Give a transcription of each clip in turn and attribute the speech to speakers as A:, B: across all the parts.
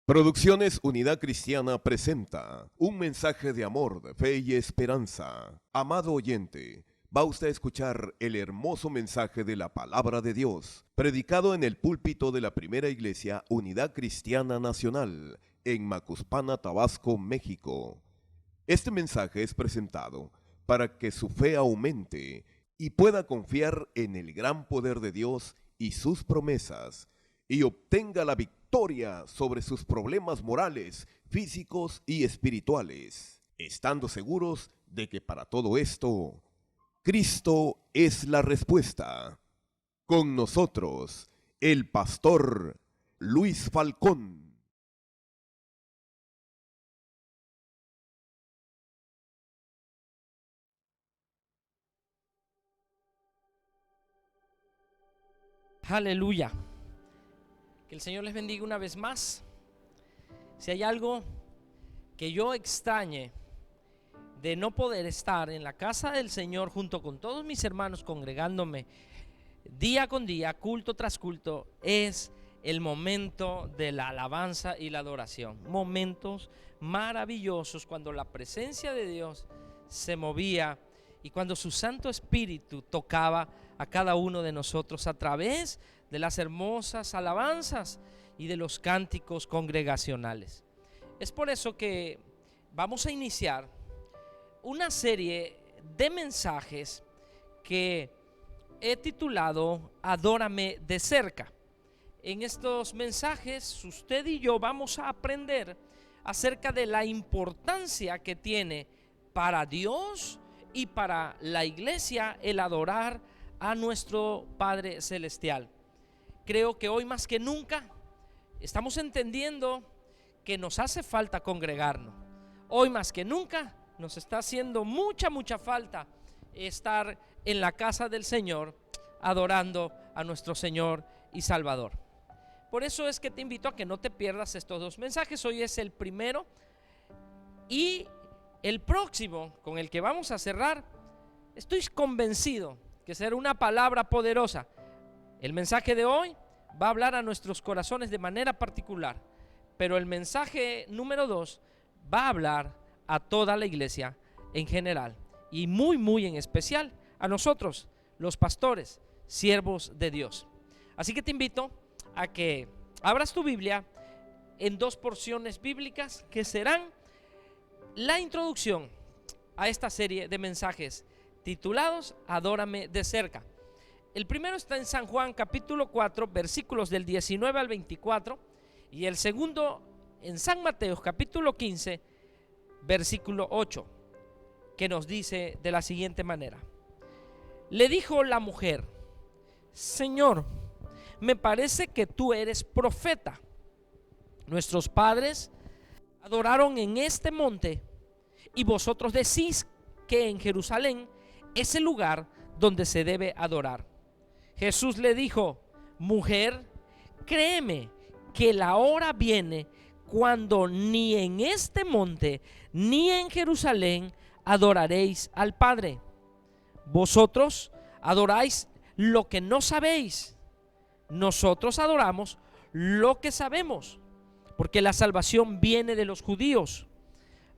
A: Producciones Unidad Cristiana presenta un mensaje de amor, de fe y esperanza. Amado oyente, va usted a escuchar el hermoso mensaje de la Palabra de Dios, predicado en el púlpito de la Primera Iglesia Unidad Cristiana Nacional, en Macuspana, Tabasco, México. Este mensaje es presentado para que su fe aumente y pueda confiar en el gran poder de Dios y sus promesas, y obtenga la victoria sobre sus problemas morales, físicos y espirituales, estando seguros de que para todo esto, Cristo es la respuesta. Con nosotros, el pastor Luis Falcón.
B: Aleluya. Que el Señor les bendiga una vez más. Si hay algo que yo extrañe de no poder estar en la casa del Señor junto con todos mis hermanos congregándome día con día, culto tras culto, es el momento de la alabanza y la adoración. Momentos maravillosos cuando la presencia de Dios se movía y cuando su Santo Espíritu tocaba a cada uno de nosotros a través de las hermosas alabanzas y de los cánticos congregacionales. Es por eso que vamos a iniciar una serie de mensajes que he titulado Adórame de cerca. En estos mensajes usted y yo vamos a aprender acerca de la importancia que tiene para Dios y para la iglesia el adorar a nuestro Padre Celestial. Creo que hoy más que nunca estamos entendiendo que nos hace falta congregarnos. Hoy más que nunca nos está haciendo mucha falta estar en la casa del Señor adorando a nuestro Señor y Salvador. Por eso es que te invito a que no te pierdas estos dos mensajes. Hoy es el primero y el próximo con el que vamos a cerrar. Estoy convencido que será una palabra poderosa. El mensaje de hoy va a hablar a nuestros corazones de manera particular, pero el mensaje número 2 va a hablar a toda la iglesia en general y muy en especial a nosotros, los pastores, siervos de Dios. Así que te invito a que abras tu Biblia en dos porciones bíblicas que serán la introducción a esta serie de mensajes titulados Adórame de cerca. El primero está en San Juan capítulo 4 versículos del 19 al 24 y el segundo en San Mateo capítulo 15 versículo 8, que nos dice de la siguiente manera: le dijo la mujer: Señor, me parece que tú eres profeta. Nuestros padres adoraron en este monte y vosotros decís que en Jerusalén es el lugar donde se debe adorar. Jesús le dijo: mujer, créeme que la hora viene cuando ni en este monte ni en Jerusalén adoraréis al Padre. Vosotros adoráis lo que no sabéis. Nosotros adoramos lo que sabemos, porque la salvación viene de los judíos.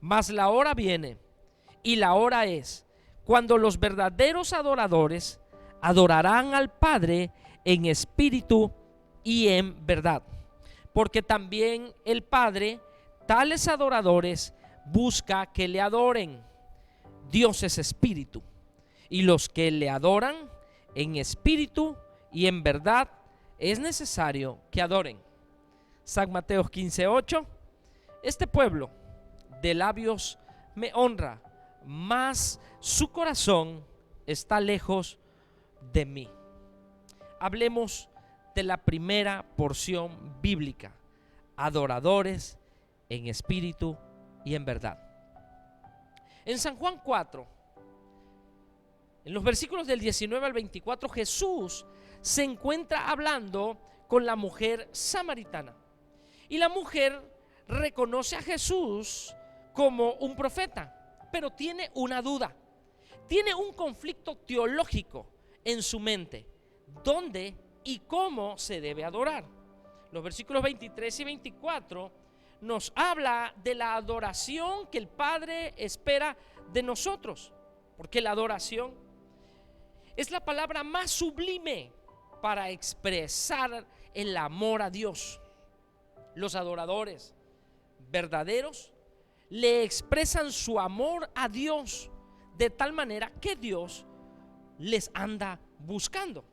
B: Mas la hora viene, y la hora es, cuando los verdaderos adoradores adorarán al Padre en espíritu y en verdad. Porque también el Padre tales adoradores busca que le adoren. Dios es espíritu, y los que le adoran en espíritu y en verdad es necesario que adoren. San Mateo 15:8: este pueblo de labios me honra, mas su corazón está lejos de mí. Hablemos de la primera porción bíblica: adoradores en espíritu y en verdad. En San Juan 4, en los versículos del 19 al 24, Jesús se encuentra hablando con la mujer samaritana. Y la mujer reconoce a Jesús como un profeta, pero tiene una duda. Tiene un conflicto teológico en su mente: ¿dónde y cómo se debe adorar? Los versículos 23 y 24 nos habla de la adoración que el Padre espera de nosotros, porque la adoración es la palabra más sublime para expresar el amor a Dios. Los adoradores verdaderos le expresan su amor a Dios de tal manera que Dios les anda buscando.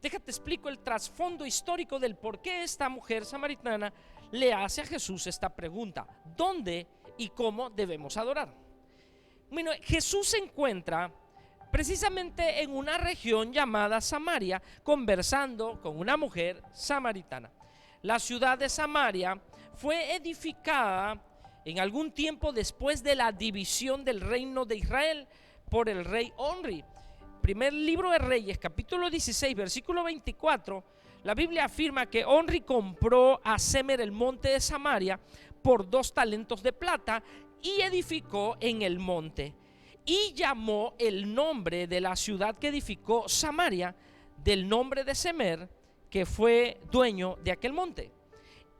B: Déjate explico el trasfondo histórico del por qué esta mujer samaritana le hace a Jesús esta pregunta: ¿dónde y cómo debemos adorar? Bueno, Jesús se encuentra precisamente en una región llamada Samaria, conversando con una mujer samaritana. La ciudad de Samaria fue edificada en algún tiempo después de la división del reino de Israel por el rey Omri. Primer libro de Reyes, capítulo 16, versículo 24, la Biblia afirma que Omri compró a Semer el monte de Samaria por 2 talentos de plata y edificó en el monte. Y llamó el nombre de la ciudad que edificó Samaria del nombre de Semer, que fue dueño de aquel monte.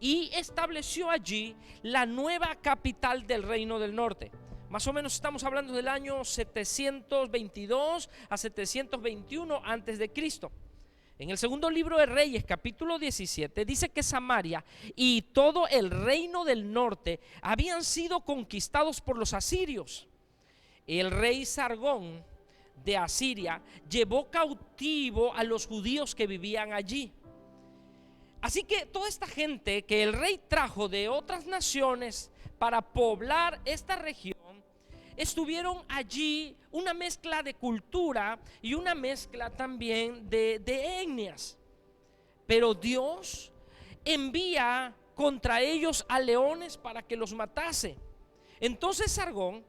B: Y estableció allí la nueva capital del reino del norte. Más o menos estamos hablando del año 722 a 721 antes de Cristo. En el segundo libro de Reyes, capítulo 17, dice que Samaria y todo el reino del norte habían sido conquistados por los asirios. El rey Sargón de Asiria llevó cautivo a los judíos que vivían allí. Así que toda esta gente que el rey trajo de otras naciones para poblar esta región, estuvieron allí una mezcla de cultura y una mezcla también de etnias. Pero Dios envía contra ellos a leones para que los matase. Entonces Sargón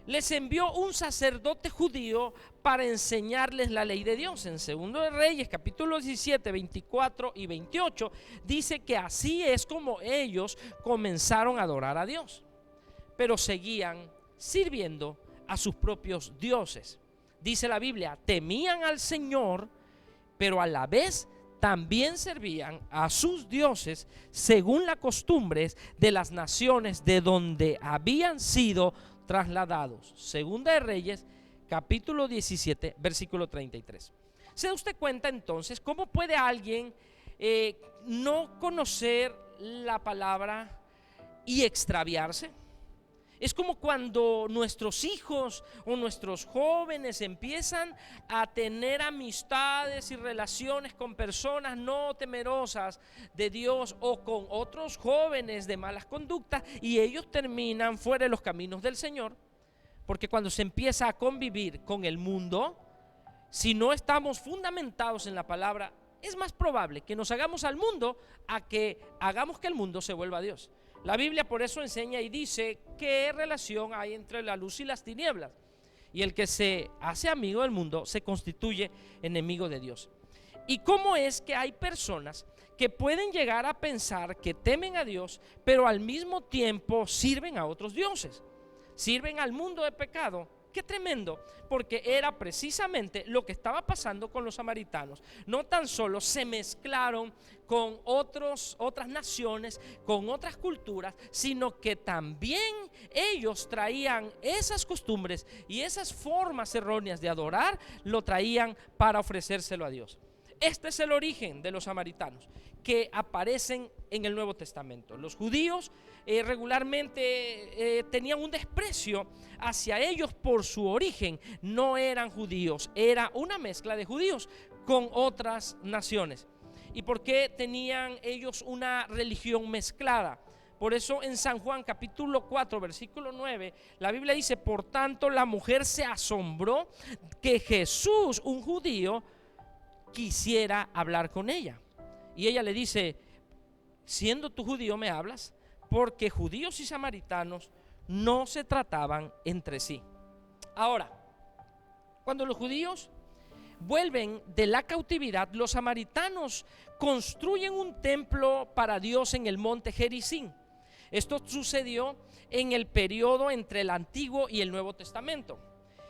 B: les envió un sacerdote judío para enseñarles la ley de Dios. En Segundo de Reyes, capítulo 17, 24 y 28, dice que así es como ellos comenzaron a adorar a Dios, pero seguían sirviendo a sus propios dioses. Dice la Biblia, temían al Señor, pero a la vez también servían a sus dioses según las costumbres de las naciones de donde habían sido trasladados. Segunda de Reyes, capítulo 17, versículo 33. ¿Se da usted cuenta entonces cómo puede alguien no conocer la palabra y extraviarse? Es como cuando nuestros hijos o nuestros jóvenes empiezan a tener amistades y relaciones con personas no temerosas de Dios o con otros jóvenes de malas conductas, y ellos terminan fuera de los caminos del Señor, porque cuando se empieza a convivir con el mundo, si no estamos fundamentados en la palabra, es más probable que nos hagamos al mundo a que hagamos que el mundo se vuelva a Dios. La Biblia por eso enseña y dice qué relación hay entre la luz y las tinieblas. Y el que se hace amigo del mundo se constituye enemigo de Dios. ¿Y cómo es que hay personas que pueden llegar a pensar que temen a Dios, pero al mismo tiempo sirven a otros dioses? Sirven al mundo de pecado. Qué tremendo, porque era precisamente lo que estaba pasando con los samaritanos. No tan solo se mezclaron con otras naciones, con otras culturas, sino que también ellos traían esas costumbres y esas formas erróneas de adorar, lo traían para ofrecérselo a Dios. Este es el origen de los samaritanos que aparecen en el Nuevo Testamento. Los judíos regularmente tenían un desprecio hacia ellos por su origen. No eran judíos, era una mezcla de judíos con otras naciones. ¿Y por qué tenían ellos una religión mezclada? Por eso en San Juan capítulo 4 versículo 9 la Biblia dice: por tanto la mujer se asombró que Jesús, un judío, quisiera hablar con ella. Y ella le dice: siendo tú judío me hablas, porque judíos y samaritanos no se trataban entre sí. Ahora, cuando los judíos vuelven de la cautividad, los samaritanos construyen un templo para Dios en el monte Gerizim. Esto sucedió en el periodo entre el Antiguo y el Nuevo Testamento.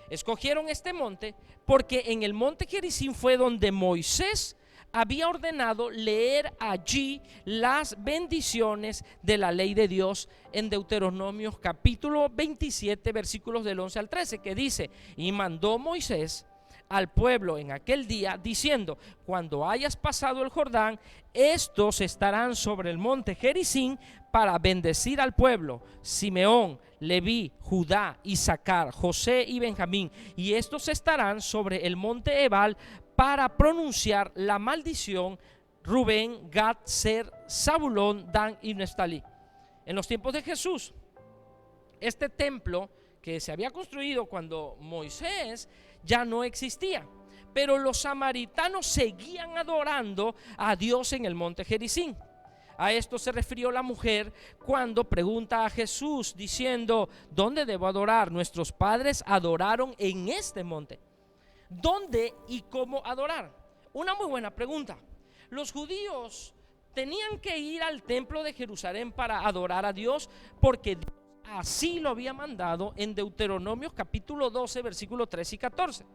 B: Escogieron este monte porque en el monte Gerizim fue donde Moisés había ordenado leer allí las bendiciones de la ley de Dios en Deuteronomio capítulo 27 versículos del 11 al 13, que dice: y mandó Moisés al pueblo en aquel día diciendo: cuando hayas pasado el Jordán, estos estarán sobre el monte Gerizim para bendecir al pueblo: Simeón, Leví, Judá, Isaacar, José y Benjamín, y estos estarán sobre el monte Ebal para pronunciar la maldición: Rubén, Gad, Ser, Zabulón, Dan y Neftalí. En los tiempos de Jesús, este templo que se había construido cuando Moisés ya no existía, pero los samaritanos seguían adorando a Dios en el monte Gerizim. A esto se refirió la mujer cuando pregunta a Jesús diciendo: ¿dónde debo adorar? Nuestros padres adoraron en este monte. ¿Dónde y cómo adorar? Una muy buena pregunta. Los judíos tenían que ir al templo de Jerusalén para adorar a Dios, porque Dios así lo había mandado en Deuteronomio capítulo 12 versículos 13 y 14.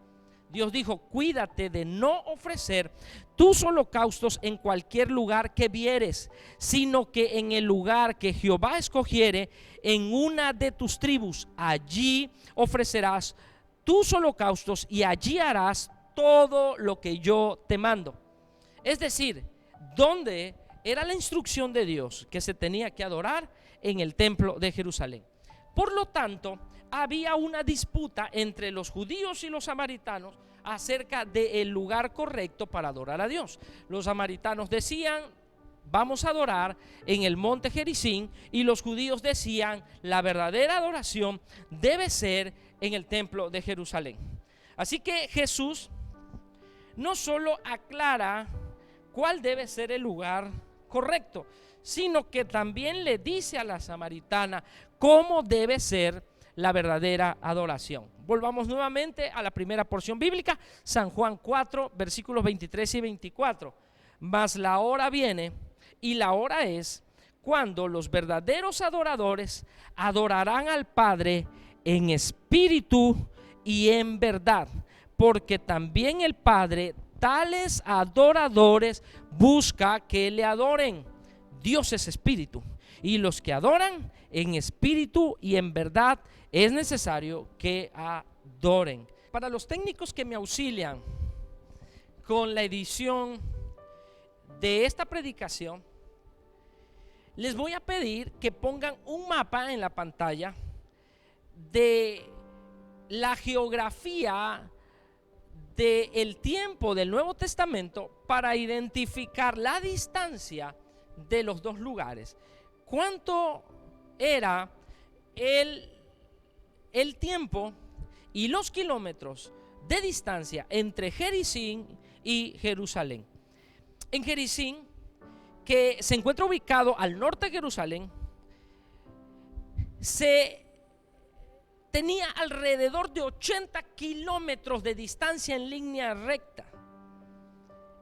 B: Dios dijo: cuídate de no ofrecer tus holocaustos en cualquier lugar que vieres, sino que en el lugar que Jehová escogiere, en una de tus tribus, allí ofrecerás tus holocaustos y allí harás todo lo que yo te mando. Es decir, ¿dónde era la instrucción de Dios? Que se tenía que adorar en el templo de Jerusalén. Por lo tanto, había una disputa entre los judíos y los samaritanos acerca del lugar correcto para adorar a Dios. Los samaritanos decían: vamos a adorar en el monte Gerizim, y los judíos decían: la verdadera adoración debe ser en el templo de Jerusalén. Así que Jesús no solo aclara cuál debe ser el lugar correcto, sino que también le dice a la samaritana cómo debe ser la verdadera adoración. Volvamos nuevamente a la primera porción bíblica, San Juan 4, versículos 23 y 24. Mas la hora viene, y la hora es, cuando los verdaderos adoradores adorarán al Padre en espíritu y en verdad, porque también el Padre tales adoradores busca que le adoren. Dios es espíritu, y los que adoran en espíritu y en verdad es necesario que adoren. Para los técnicos que me auxilian con la edición de esta predicación, les voy a pedir que pongan un mapa en la pantalla de la geografía del tiempo del Nuevo Testamento para identificar la distancia de los dos lugares. ¿Cuánto era el tiempo y los kilómetros de distancia entre Gerizim y Jerusalén? En Gerizim, que se encuentra ubicado al norte de Jerusalén, se tenía alrededor de 80 kilómetros de distancia en línea recta.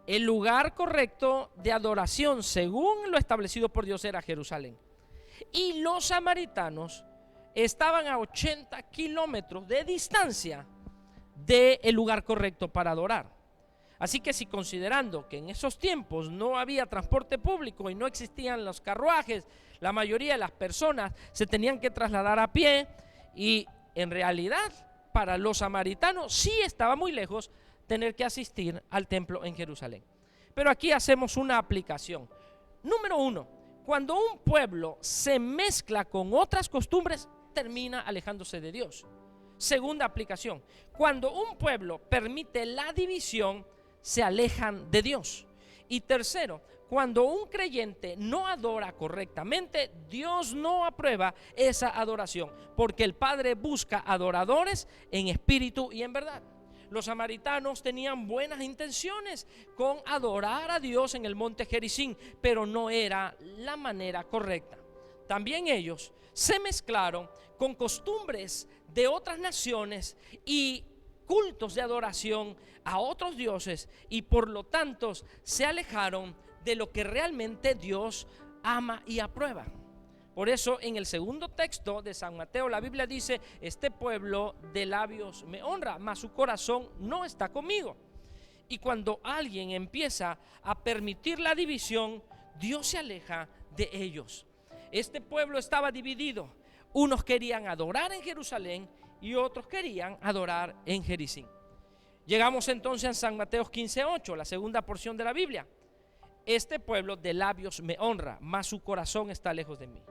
B: El lugar correcto de adoración, según lo establecido por Dios, era Jerusalén. Y los samaritanos estaban a 80 kilómetros de distancia del lugar correcto para adorar. Así que, si considerando que en esos tiempos no había transporte público y no existían los carruajes, la mayoría de las personas se tenían que trasladar a pie, y en realidad para los samaritanos sí estaba muy lejos tener que asistir al templo en Jerusalén. Pero aquí hacemos una aplicación. Número 1, cuando un pueblo se mezcla con otras costumbres, termina alejándose de Dios. Segunda aplicación, cuando un pueblo permite la división, se alejan de Dios. Y tercero, cuando un creyente no adora correctamente, Dios no aprueba esa adoración, porque el Padre busca adoradores en espíritu y en verdad. Los samaritanos tenían buenas intenciones con adorar a Dios en el monte Gerizim, pero no era la manera correcta. También ellos se mezclaron con costumbres de otras naciones y cultos de adoración a otros dioses, y por lo tanto se alejaron de lo que realmente Dios ama y aprueba. Por eso en el segundo texto de San Mateo la Biblia dice: este pueblo de labios me honra, mas su corazón no está conmigo. Y cuando alguien empieza a permitir la división, Dios se aleja de ellos. Este pueblo estaba dividido. Unos querían adorar en Jerusalén y otros querían adorar en Jericín. Llegamos entonces a San Mateo 15:8, la segunda porción de la Biblia. Este pueblo de labios me honra, mas su corazón está lejos de mí.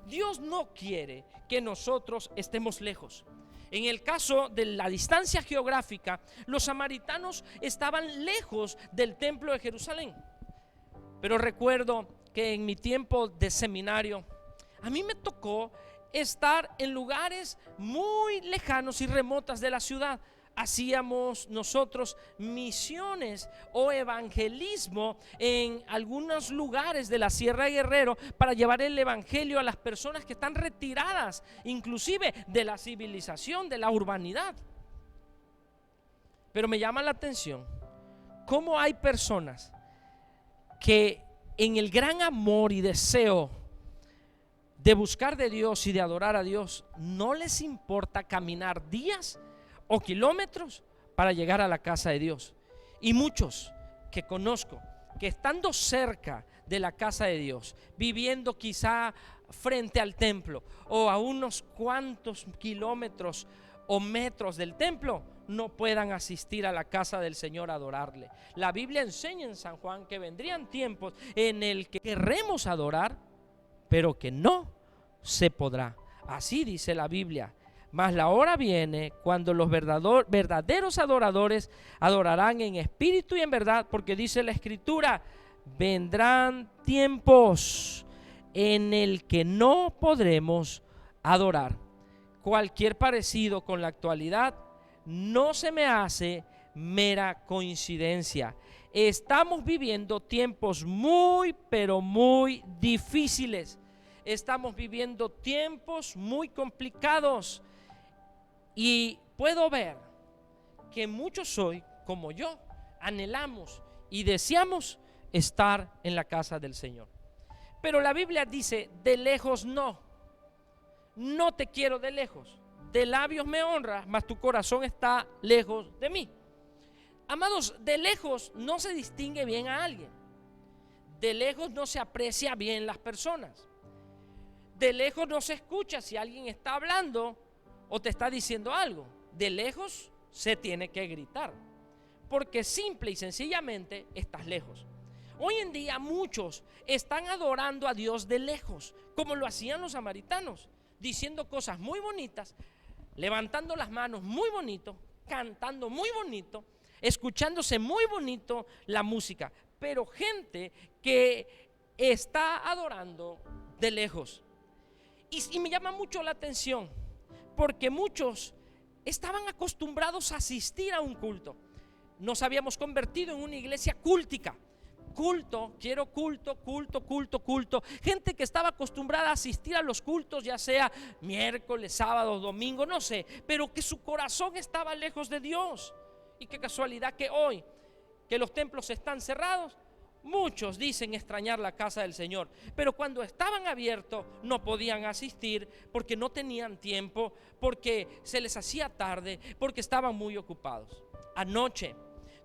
B: Dios no quiere que nosotros estemos lejos. En el caso de la distancia geográfica, los samaritanos estaban lejos del templo de Jerusalén. Pero recuerdo que en mi tiempo de seminario, a mí me tocó estar en lugares muy lejanos y remotas de la ciudad. Hacíamos nosotros misiones o evangelismo en algunos lugares de la Sierra de Guerrero para llevar el evangelio a las personas que están retiradas, inclusive de la civilización, de la urbanidad. Pero me llama la atención cómo hay personas que en el gran amor y deseo de buscar de Dios y de adorar a Dios, no les importa caminar días o kilómetros para llegar a la casa de Dios. Y muchos que conozco que estando cerca de la casa de Dios, viviendo quizá frente al templo o a unos cuantos kilómetros o metros del templo, no puedan asistir a la casa del Señor a adorarle. La Biblia enseña en San Juan que vendrían tiempos en el que querremos adorar, pero que no se podrá. Así dice la Biblia. Mas la hora viene cuando los verdaderos adoradores adorarán en espíritu y en verdad, porque dice la Escritura: vendrán tiempos en el que no podremos adorar. Cualquier parecido con la actualidad no se me hace mera coincidencia. Estamos viviendo tiempos muy, pero muy difíciles. Estamos viviendo tiempos muy complicados. Y puedo ver que muchos hoy, como yo, anhelamos y deseamos estar en la casa del Señor. Pero la Biblia dice: de lejos no. No te quiero de lejos. De labios me honras, mas tu corazón está lejos de mí. Amados, de lejos no se distingue bien a alguien. De lejos no se aprecia bien las personas. De lejos no se escucha si alguien está hablando o te está diciendo algo. De lejos se tiene que gritar, porque simple y sencillamente estás lejos. Hoy en día muchos están adorando a Dios de lejos, como lo hacían los samaritanos, diciendo cosas muy bonitas, levantando las manos muy bonito, cantando muy bonito, escuchándose muy bonito la música, pero gente que está adorando de lejos. Y me llama mucho la atención, porque muchos estaban acostumbrados a asistir a un culto. Nos habíamos convertido en una iglesia cúltica. Culto, quiero culto, culto, culto, culto. Gente que estaba acostumbrada a asistir a los cultos, ya sea miércoles, sábado, domingo, no sé, pero que su corazón estaba lejos de Dios. Y qué casualidad que hoy, que los templos están cerrados, muchos dicen extrañar la casa del Señor, pero cuando estaban abiertos no podían asistir porque no tenían tiempo, porque se les hacía tarde, porque estaban muy ocupados. Anoche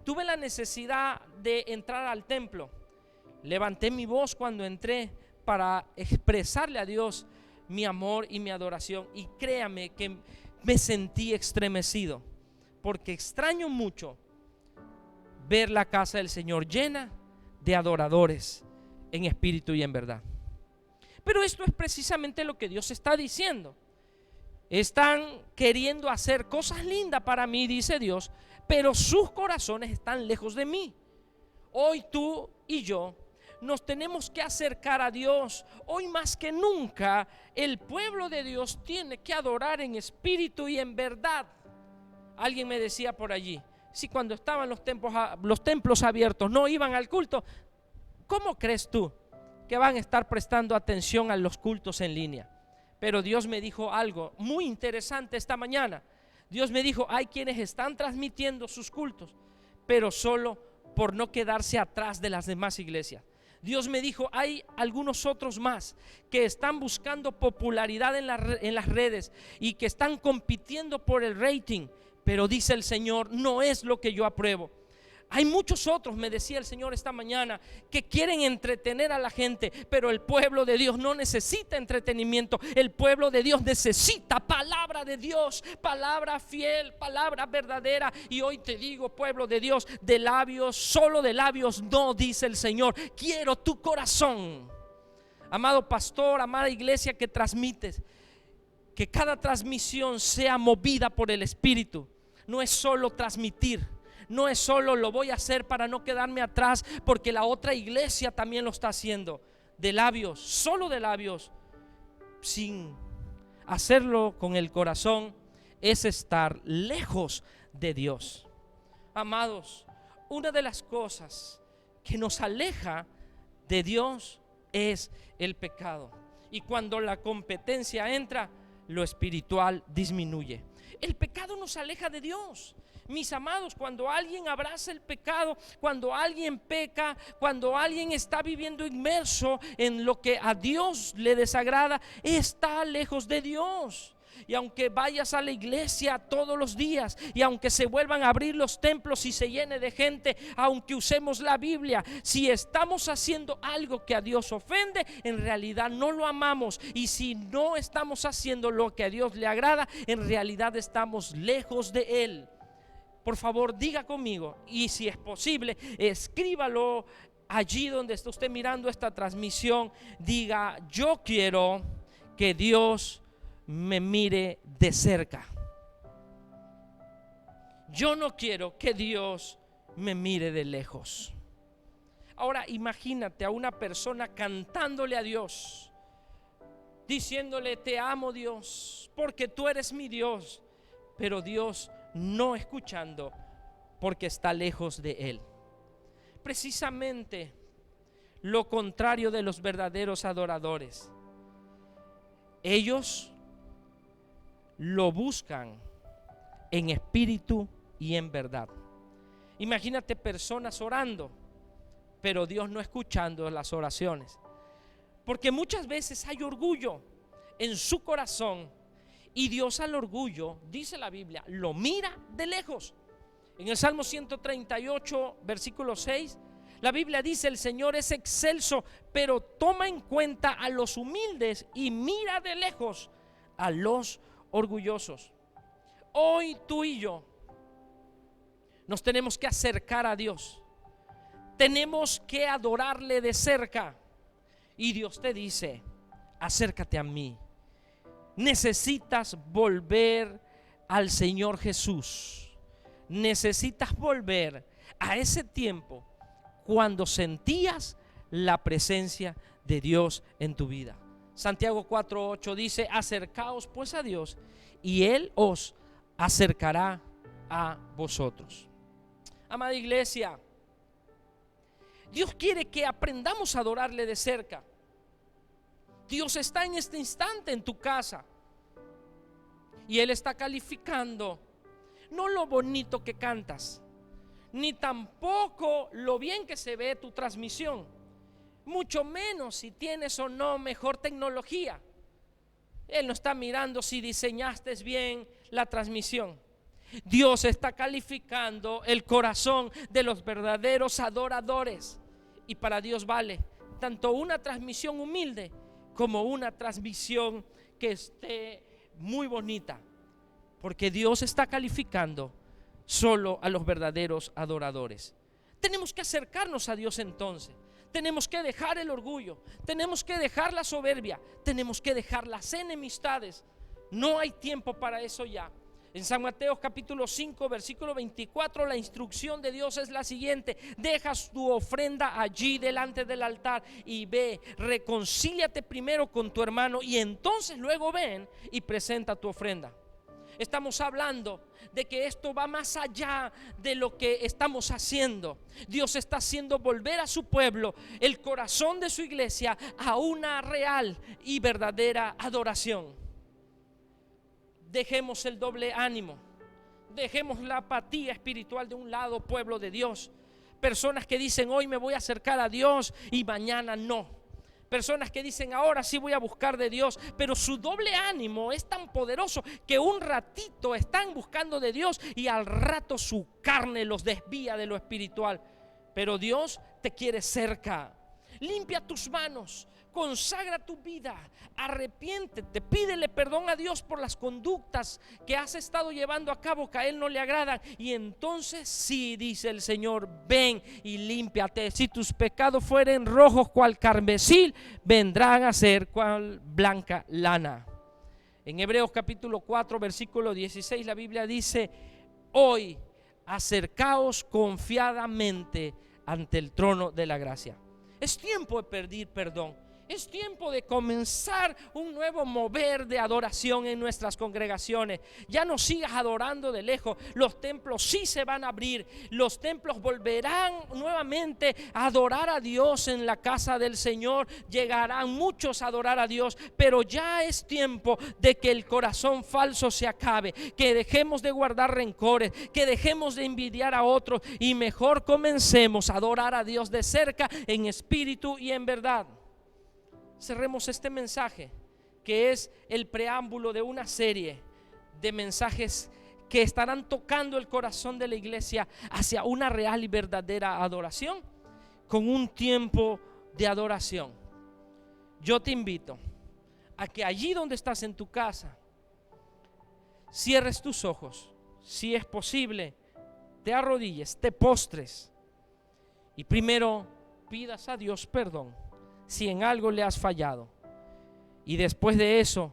B: tuve la necesidad de entrar al templo. Levanté mi voz cuando entré para expresarle a Dios mi amor y mi adoración, y créame que me sentí estremecido, porque extraño mucho ver la casa del Señor llena de adoradores en espíritu y en verdad. Pero esto es precisamente lo que Dios está diciendo. Están queriendo hacer cosas lindas para mí, dice Dios, pero sus corazones están lejos de mí. Hoy tú y yo nos tenemos que acercar a Dios. Hoy más que nunca el pueblo de Dios tiene que adorar en espíritu y en verdad. Alguien me decía por allí: si cuando estaban los templos abiertos no iban al culto, ¿cómo crees tú que van a estar prestando atención a los cultos en línea? Pero Dios me dijo algo muy interesante esta mañana. Dios me dijo: hay quienes están transmitiendo sus cultos, pero solo por no quedarse atrás de las demás iglesias. Dios me dijo: hay algunos otros más que están buscando popularidad en las redes y que están compitiendo por el rating. Pero dice el Señor: no es lo que yo apruebo. Hay muchos otros, me decía el Señor esta mañana, que quieren entretener a la gente, pero el pueblo de Dios no necesita entretenimiento. El pueblo de Dios necesita palabra de Dios, palabra fiel, palabra verdadera. Y hoy te digo, pueblo de Dios, de labios, solo de labios no, dice el Señor. Quiero tu corazón. Amado pastor, amada iglesia que transmites, que cada transmisión sea movida por el Espíritu. No es solo transmitir, no es solo lo voy a hacer para no quedarme atrás, porque la otra iglesia también lo está haciendo. De labios, solo de labios, sin hacerlo con el corazón, es estar lejos de Dios. Amados, una de las cosas que nos aleja de Dios es el pecado. Y cuando la competencia entra, lo espiritual disminuye. El pecado nos aleja de Dios. Mis amados, cuando alguien abraza el pecado, cuando alguien peca, cuando alguien está viviendo inmerso en lo que a Dios le desagrada, está lejos de Dios. Y aunque vayas a la iglesia todos los días, y aunque se vuelvan a abrir los templos y se llene de gente, aunque usemos la Biblia, si estamos haciendo algo que a Dios ofende, en realidad no lo amamos. Y si no estamos haciendo lo que a Dios le agrada, en realidad estamos lejos de Él. Por favor, diga conmigo, y si es posible, escríbalo allí donde está usted mirando esta transmisión. Diga: yo quiero que Dios me mire de cerca. Yo no quiero que Dios me mire de lejos. Ahora imagínate a una persona cantándole a Dios, diciéndole: te amo, Dios, porque tú eres mi Dios. Pero Dios no escuchando, porque está lejos de Él. Precisamente lo contrario de los verdaderos adoradores. Ellos lo buscan en espíritu y en verdad. Imagínate personas orando, pero Dios no escuchando las oraciones, porque muchas veces hay orgullo en su corazón, y Dios al orgullo, dice la Biblia, lo mira de lejos. En el Salmo 138, versículo 6, la Biblia dice: el Señor es excelso, pero toma en cuenta a los humildes y mira de lejos a los orgullosos. Hoy tú y yo nos tenemos que acercar a Dios, tenemos que adorarle de cerca, y Dios te dice: acércate a mí. Necesitas volver al Señor Jesús, necesitas volver a ese tiempo cuando sentías la presencia de Dios en tu vida. Santiago 4:8 dice: acercaos pues a Dios y Él os acercará a vosotros. Amada iglesia, Dios quiere que aprendamos a adorarle de cerca. Dios está en este instante en tu casa, y Él está calificando no lo bonito que cantas, ni tampoco lo bien que se ve tu transmisión, mucho menos si tienes o no mejor tecnología. Él no está mirando si diseñaste bien la transmisión. Dios está calificando el corazón de los verdaderos adoradores, y para Dios vale tanto una transmisión humilde como una transmisión que esté muy bonita, porque Dios está calificando solo a los verdaderos adoradores. Tenemos que acercarnos a Dios entonces. Tenemos que dejar el orgullo, tenemos que dejar la soberbia, tenemos que dejar las enemistades. No hay tiempo para eso ya. En San Mateo capítulo 5 versículo 24, la instrucción de Dios es la siguiente: dejas tu ofrenda allí delante del altar y ve, reconcíliate primero con tu hermano, y entonces luego ven y presenta tu ofrenda. Estamos hablando de que esto va más allá de lo que estamos haciendo. Dios está haciendo volver a su pueblo, el corazón de su iglesia, a una real y verdadera adoración. Dejemos el doble ánimo, dejemos la apatía espiritual de un lado, pueblo de Dios. Personas que dicen: hoy me voy a acercar a Dios y mañana no. Personas que dicen ahora sí voy a buscar de Dios, pero su doble ánimo es tan poderoso que un ratito están buscando de Dios y al rato su carne los desvía de lo espiritual. Pero Dios te quiere cerca. Limpia tus manos, consagra tu vida, arrepiéntete, pídele perdón a Dios por las conductas que has estado llevando a cabo que a Él no le agradan. Y entonces sí, dice el Señor, ven y límpiate. Si tus pecados fueren rojos cual carmesí, vendrán a ser cual blanca lana. En Hebreos capítulo 4 versículo 16 la Biblia dice: hoy acercaos confiadamente ante el trono de la gracia. Es tiempo de pedir perdón. Es tiempo de comenzar un nuevo mover de adoración en nuestras congregaciones. Ya no sigas adorando de lejos. Los templos sí se van a abrir. Los templos volverán nuevamente a adorar a Dios en la casa del Señor. Llegarán muchos a adorar a Dios. Pero ya es tiempo de que el corazón falso se acabe. Que dejemos de guardar rencores. Que dejemos de envidiar a otros. Y mejor comencemos a adorar a Dios de cerca, en espíritu y en verdad. Cerremos este mensaje, que es el preámbulo de una serie de mensajes que estarán tocando el corazón de la iglesia hacia una real y verdadera adoración, con un tiempo de adoración. Yo te invito a que allí donde estás en tu casa, cierres tus ojos, si es posible, te arrodilles, te postres y primero pidas a Dios perdón si en algo le has fallado. Y después de eso,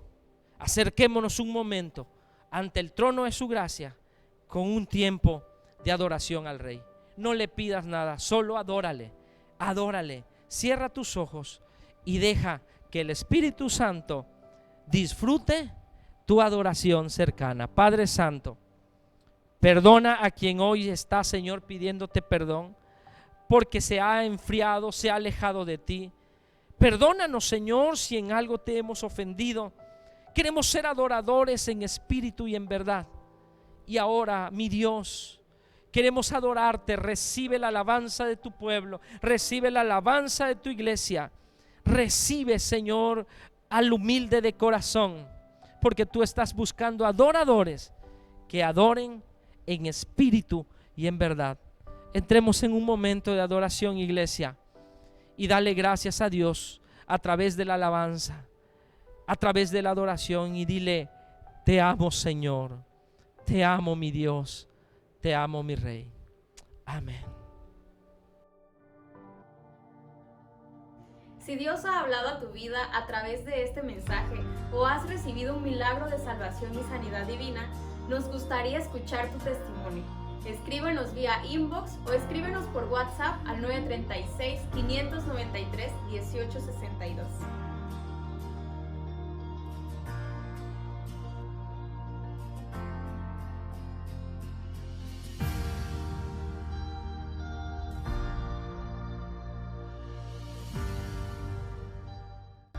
B: acerquémonos un momento ante el trono de su gracia con un tiempo de adoración al Rey. No le pidas nada, solo adórale, adórale. Cierra tus ojos y deja que el Espíritu Santo disfrute tu adoración cercana. Padre Santo, perdona a quien hoy está, Señor, pidiéndote perdón porque se ha enfriado, se ha alejado de ti. Perdónanos, Señor, si en algo te hemos ofendido. Queremos ser adoradores en espíritu y en verdad. Y ahora, mi Dios, queremos adorarte. Recibe la alabanza de tu pueblo, recibe la alabanza de tu iglesia. Recibe, Señor, al humilde de corazón, porque tú estás buscando adoradores que adoren en espíritu y en verdad. Entremos en un momento de adoración, iglesia, y dale gracias a Dios a través de la alabanza, a través de la adoración, y dile: te amo, Señor, te amo, mi Dios, te amo, mi Rey. Amén.
C: Si Dios ha hablado a tu vida a través de este mensaje o has recibido un milagro de salvación y sanidad divina, nos gustaría escuchar tu testimonio. Escríbenos vía inbox o escríbenos por WhatsApp al 936-593-1862.